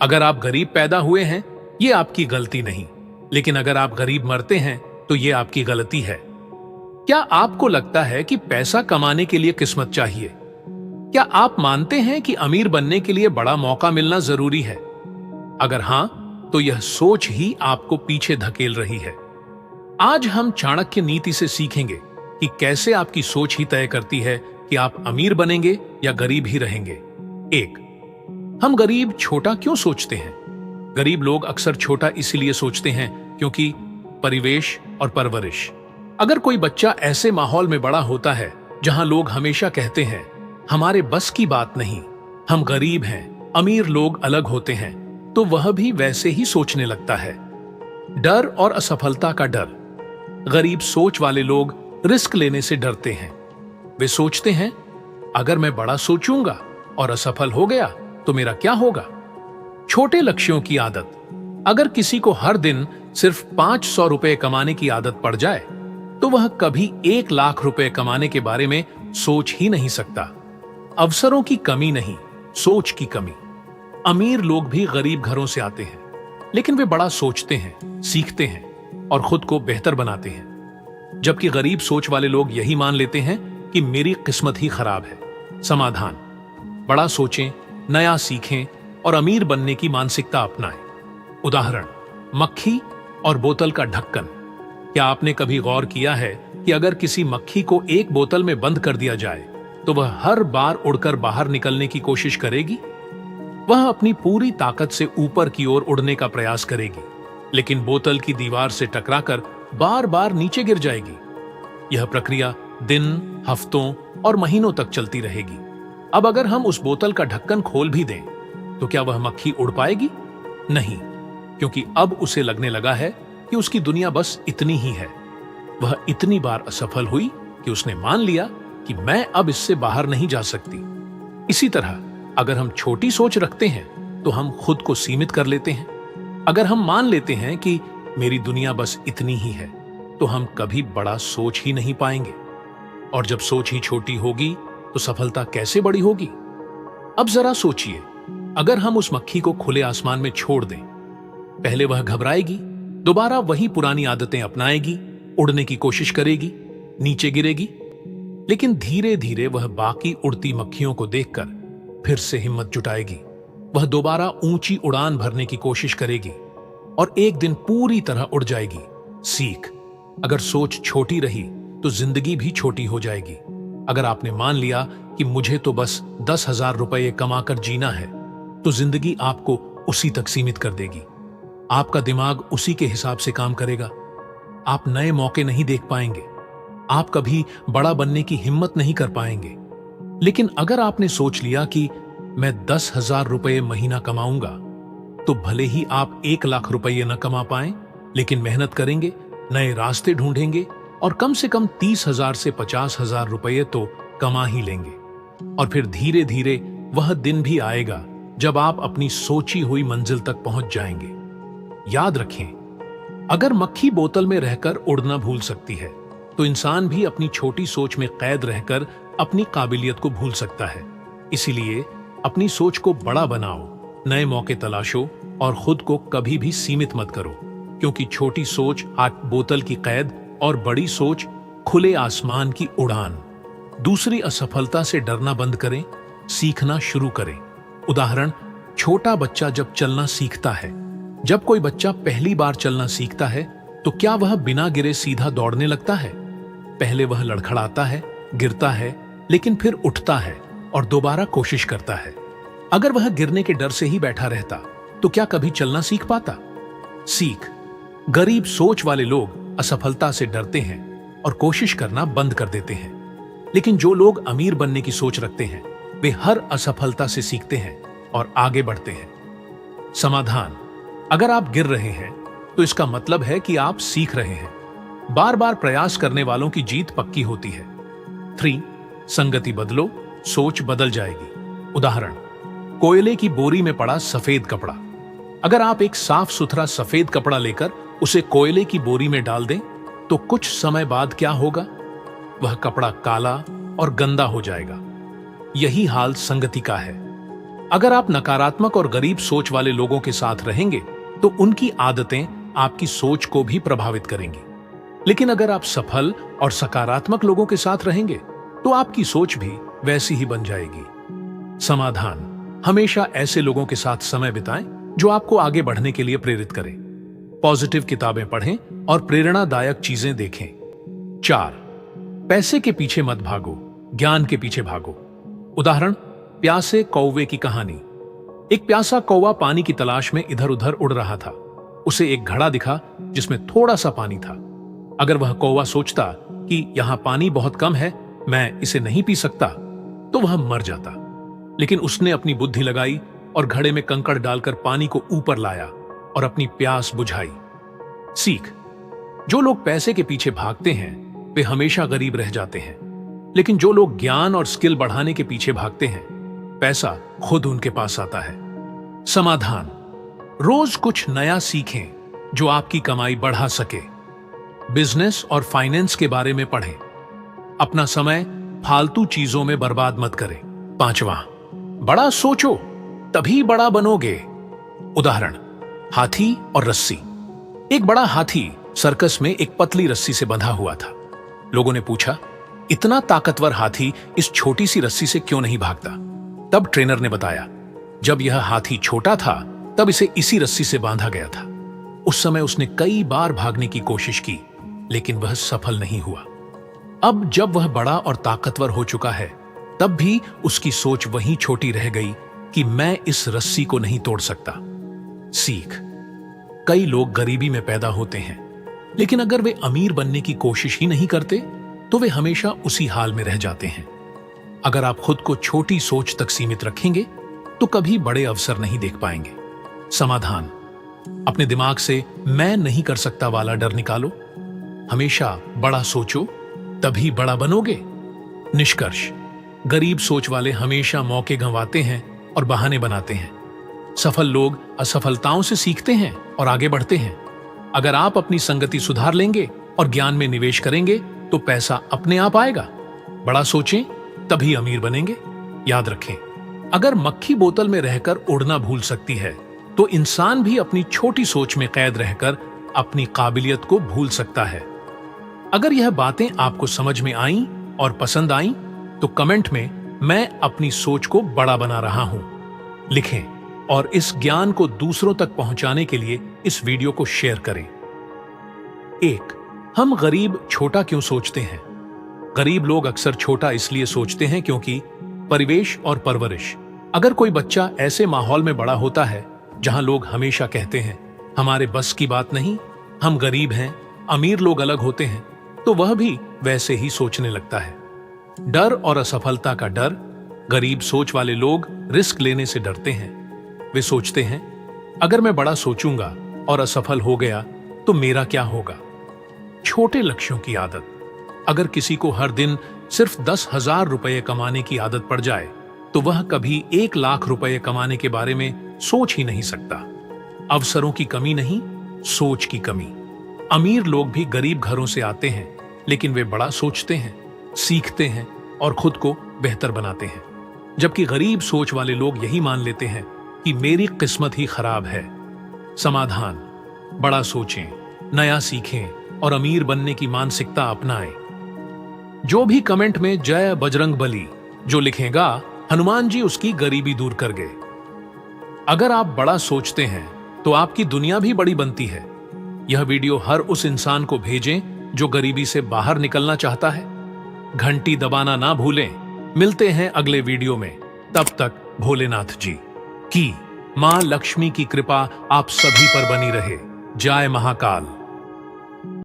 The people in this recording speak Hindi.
अगर आप गरीब पैदा हुए हैं, ये आपकी गलती नहीं, लेकिन अगर आप गरीब मरते हैं तो ये आपकी गलती है। क्या आपको लगता है कि पैसा कमाने के लिए किस्मत चाहिए? क्या आप मानते हैं कि अमीर बनने के लिए बड़ा मौका मिलना जरूरी है? अगर हां, तो यह सोच ही आपको पीछे धकेल रही है। आज हम चाणक्य नीति से सीखेंगे कि कैसे आपकी सोच ही तय करती है कि आप अमीर बनेंगे या गरीब ही रहेंगे। 1. हम गरीब छोटा क्यों सोचते हैं? गरीब लोग अक्सर छोटा इसलिए सोचते हैं क्योंकि परिवेश और परवरिश। अगर कोई बच्चा ऐसे माहौल में बड़ा होता है जहां लोग हमेशा कहते हैं हमारे बस की बात नहीं, हम गरीब हैं, अमीर लोग अलग होते हैं, तो वह भी वैसे ही सोचने लगता है। डर और असफलता का डर। गरीब सोच वाले लोग रिस्क लेने से डरते हैं। वे सोचते हैं अगर मैं बड़ा सोचूंगा और असफल हो गया तो मेरा क्या होगा? छोटे लक्ष्यों की आदत। अगर किसी को हर दिन सिर्फ 500 रुपए कमाने की आदत पड़ जाए तो वह कभी 1 लाख रुपए कमाने के बारे में सोच ही नहीं सकता। अवसरों की कमी नहीं, सोच की कमी। अमीर लोग भी गरीब घरों से आते हैं, लेकिन वे बड़ा सोचते हैं, सीखते हैं और खुद को बेहतर बनाते हैं। जबकि गरीब सोच वाले लोग यही मान लेते हैं कि मेरी किस्मत ही खराब है। समाधान: बड़ा सोचें, नया सीखें और अमीर बनने की मानसिकता अपनाएं। उदाहरण: मक्खी और बोतल का ढक्कन। क्या आपने कभी गौर किया है कि अगर किसी मक्खी को एक बोतल में बंद कर दिया जाए तो वह हर बार उड़कर बाहर निकलने की कोशिश करेगी? वह अपनी पूरी ताकत से ऊपर की ओर उड़ने का प्रयास करेगी, लेकिन बोतल की दीवार से टकराकर बार बार नीचे गिर जाएगी। यह प्रक्रिया दिन, हफ्तों और महीनों तक चलती रहेगी। अब अगर हम उस बोतल का ढक्कन खोल भी दें तो क्या वह मक्खी उड़ पाएगी? नहीं, क्योंकि अब उसे लगने लगा है कि उसकी दुनिया बस इतनी ही है। वह इतनी बार असफल हुई कि उसने मान लिया कि मैं अब इससे बाहर नहीं जा सकती। इसी तरह अगर हम छोटी सोच रखते हैं तो हम खुद को सीमित कर लेते हैं। अगर हम मान लेते हैं कि मेरी दुनिया बस इतनी ही है तो हम कभी बड़ा सोच ही नहीं पाएंगे। और जब सोच ही छोटी होगी तो सफलता कैसे बड़ी होगी? अब जरा सोचिए, अगर हम उस मक्खी को खुले आसमान में छोड़ दें, पहले वह घबराएगी, दोबारा वही पुरानी आदतें अपनाएगी, उड़ने की कोशिश करेगी, नीचे गिरेगी, लेकिन धीरे धीरे वह बाकी उड़ती मक्खियों को देखकर फिर से हिम्मत जुटाएगी। वह दोबारा ऊंची उड़ान भरने की कोशिश करेगी और एक दिन पूरी तरह उड़ जाएगी। सीख: अगर सोच छोटी रही तो जिंदगी भी छोटी हो जाएगी। अगर आपने मान लिया कि मुझे तो बस 10,000 रुपये कमाकर जीना है, तो जिंदगी आपको उसी तक सीमित कर देगी। आपका दिमाग उसी के हिसाब से काम करेगा। आप नए मौके नहीं देख पाएंगे, आप कभी बड़ा बनने की हिम्मत नहीं कर पाएंगे। लेकिन अगर आपने सोच लिया कि मैं 10,000 रुपये महीना कमाऊंगा, तो भले ही आप 1 लाख रुपये न कमा पाएं, लेकिन मेहनत करेंगे, नए रास्ते ढूंढेंगे और कम से कम 30,000 से 50,000 रुपये तो कमा ही लेंगे। और फिर धीरे धीरे वह दिन भी आएगा जब आप अपनी सोची हुई मंजिल तक पहुंच जाएंगे। याद रखें, अगर मक्खी बोतल में रहकर उड़ना भूल सकती है, तो इंसान भी अपनी छोटी सोच में कैद रहकर अपनी काबिलियत को भूल सकता है। इसीलिए अपनी सोच को बड़ा बनाओ, नए मौके तलाशो और खुद को कभी भी सीमित मत करो, क्योंकि छोटी सोच बोतल की कैद और बड़ी सोच खुले आसमान की उड़ान। दूसरी असफलता से डरना बंद करें, सीखना शुरू करें। उदाहरण: छोटा बच्चा जब चलना सीखता है, जब कोई बच्चा पहली बार चलना सीखता है तो क्या वह बिना गिरे सीधा दौड़ने लगता है? पहले वह लड़खड़ाता है, गिरता है, लेकिन फिर उठता है और दोबारा कोशिश करता है। अगर वह गिरने के डर से ही बैठा रहता तो क्या कभी चलना सीख पाता? सीख: गरीब सोच वाले लोग असफलता से डरते हैं और कोशिश करना बंद कर देते हैं, लेकिन जो लोग अमीर बनने की सोच रखते हैं वे हर असफलता से सीखते हैं और आगे बढ़ते हैं। समाधान: अगर आप गिर रहे हैं तो इसका मतलब है कि आप सीख रहे हैं। बार बार प्रयास करने वालों की जीत पक्की होती है। 3. संगति बदलो, सोच बदल जाएगी। उदाहरण: कोयले की बोरी में पड़ा सफेद कपड़ा। अगर आप एक साफ सुथरा सफेद कपड़ा लेकर उसे कोयले की बोरी में डाल दें तो कुछ समय बाद क्या होगा? वह कपड़ा काला और गंदा हो जाएगा। यही हाल संगति का है। अगर आप नकारात्मक और गरीब सोच वाले लोगों के साथ रहेंगे तो उनकी आदतें आपकी सोच को भी प्रभावित करेंगी। लेकिन अगर आप सफल और सकारात्मक लोगों के साथ रहेंगे तो आपकी सोच भी वैसी ही बन जाएगी। समाधान: हमेशा ऐसे लोगों के साथ समय बिताएं जो आपको आगे बढ़ने के लिए प्रेरित करें। पॉजिटिव किताबें पढ़ें और प्रेरणादायक चीजें देखें। 4. पैसे के पीछे मत भागो, ज्ञान के पीछे भागो। उदाहरण: प्यासे कौवे की कहानी। एक प्यासा कौवा पानी की तलाश में इधर उधर उड़ रहा था। उसे एक घड़ा दिखा जिसमें थोड़ा सा पानी था। अगर वह कौवा सोचता कि यहां पानी बहुत कम है, मैं इसे नहीं पी सकता, तो वह मर जाता। लेकिन उसने अपनी बुद्धि लगाई और घड़े में कंकड़ डालकर पानी को ऊपर लाया और अपनी प्यास बुझाई। सीख: जो लोग पैसे के पीछे भागते हैं वे हमेशा गरीब रह जाते हैं, लेकिन जो लोग ज्ञान और स्किल बढ़ाने के पीछे भागते हैं पैसा खुद उनके पास आता है। समाधान: रोज कुछ नया सीखें जो आपकी कमाई बढ़ा सके। बिजनेस और फाइनेंस के बारे में पढ़ें। अपना समय फालतू चीजों में बर्बाद मत करें। 5वां, बड़ा सोचो तभी बड़ा बनोगे। उदाहरण: हाथी और रस्सी। एक बड़ा हाथी सर्कस में एक पतली रस्सी से बंधा हुआ था। लोगों ने पूछा, इतना ताकतवर हाथी इस छोटी सी रस्सी से क्यों नहीं भागता? तब ट्रेनर ने बताया, जब यह हाथी छोटा था तब इसे इसी रस्सी से बांधा गया था। उस समय उसने कई बार भागने की कोशिश की, लेकिन वह सफल नहीं हुआ। अब जब वह बड़ा और ताकतवर हो चुका है, तब भी उसकी सोच वही छोटी रह गई कि मैं इस रस्सी को नहीं तोड़ सकता। सीख: कई लोग गरीबी में पैदा होते हैं, लेकिन अगर वे अमीर बनने की कोशिश ही नहीं करते तो वे हमेशा उसी हाल में रह जाते हैं। अगर आप खुद को छोटी सोच तक सीमित रखेंगे तो कभी बड़े अवसर नहीं देख पाएंगे। समाधान: अपने दिमाग से मैं नहीं कर सकता वाला डर निकालो। हमेशा बड़ा सोचो तभी बड़ा बनोगे। निष्कर्ष: गरीब सोच वाले हमेशा मौके गंवाते हैं और बहाने बनाते हैं। सफल लोग असफलताओं से सीखते हैं और आगे बढ़ते हैं। अगर आप अपनी संगति सुधार लेंगे और ज्ञान में निवेश करेंगे तो पैसा अपने आप आएगा। बड़ा सोचें तभी अमीर बनेंगे। याद रखें, अगर मक्खी बोतल में रहकर उड़ना भूल सकती है तो इंसान भी अपनी छोटी सोच में कैद रहकर अपनी काबिलियत को भूल सकता है। अगर यह बातें आपको समझ में आईं और पसंद आईं तो कमेंट में मैं अपनी सोच को बड़ा बना रहा हूं लिखें और इस ज्ञान को दूसरों तक पहुंचाने के लिए इस वीडियो को शेयर करें। 1. हम गरीब छोटा क्यों सोचते हैं? गरीब लोग अक्सर छोटा इसलिए सोचते हैं क्योंकि परिवेश और परवरिश। अगर कोई बच्चा ऐसे माहौल में बड़ा होता है जहां लोग हमेशा कहते हैं हमारे बस की बात नहीं, हम गरीब हैं, अमीर लोग अलग होते हैं, तो वह भी वैसे ही सोचने लगता है। डर और असफलता का डर। गरीब सोच वाले लोग रिस्क लेने से डरते हैं। वे सोचते हैं अगर मैं बड़ा सोचूंगा और असफल हो गया तो मेरा क्या होगा। छोटे लक्ष्यों की आदत। अगर किसी को हर दिन सिर्फ 10,000 रुपये कमाने की आदत पड़ जाए तो वह कभी 1 लाख रुपये कमाने के बारे में सोच ही नहीं सकता। अवसरों की कमी नहीं, सोच की कमी। अमीर लोग भी गरीब घरों से आते हैं, लेकिन वे बड़ा सोचते हैं, सीखते हैं और खुद को बेहतर बनाते हैं। जबकि गरीब सोच वाले लोग यही मान लेते हैं कि मेरी किस्मत ही खराब है। समाधान: बड़ा सोचें, नया सीखें और अमीर बनने की मानसिकता अपनाएं। जो भी कमेंट में जय बजरंग बली जो लिखेगा, हनुमान जी उसकी गरीबी दूर कर गए। अगर आप बड़ा सोचते हैं तो आपकी दुनिया भी बड़ी बनती है। यह वीडियो हर उस इंसान को भेजें जो गरीबी से बाहर निकलना चाहता है। घंटी दबाना ना भूलें। मिलते हैं अगले वीडियो में। तब तक भोलेनाथ जी की मां लक्ष्मी की कृपा आप सभी पर बनी रहे। जय महाकाल।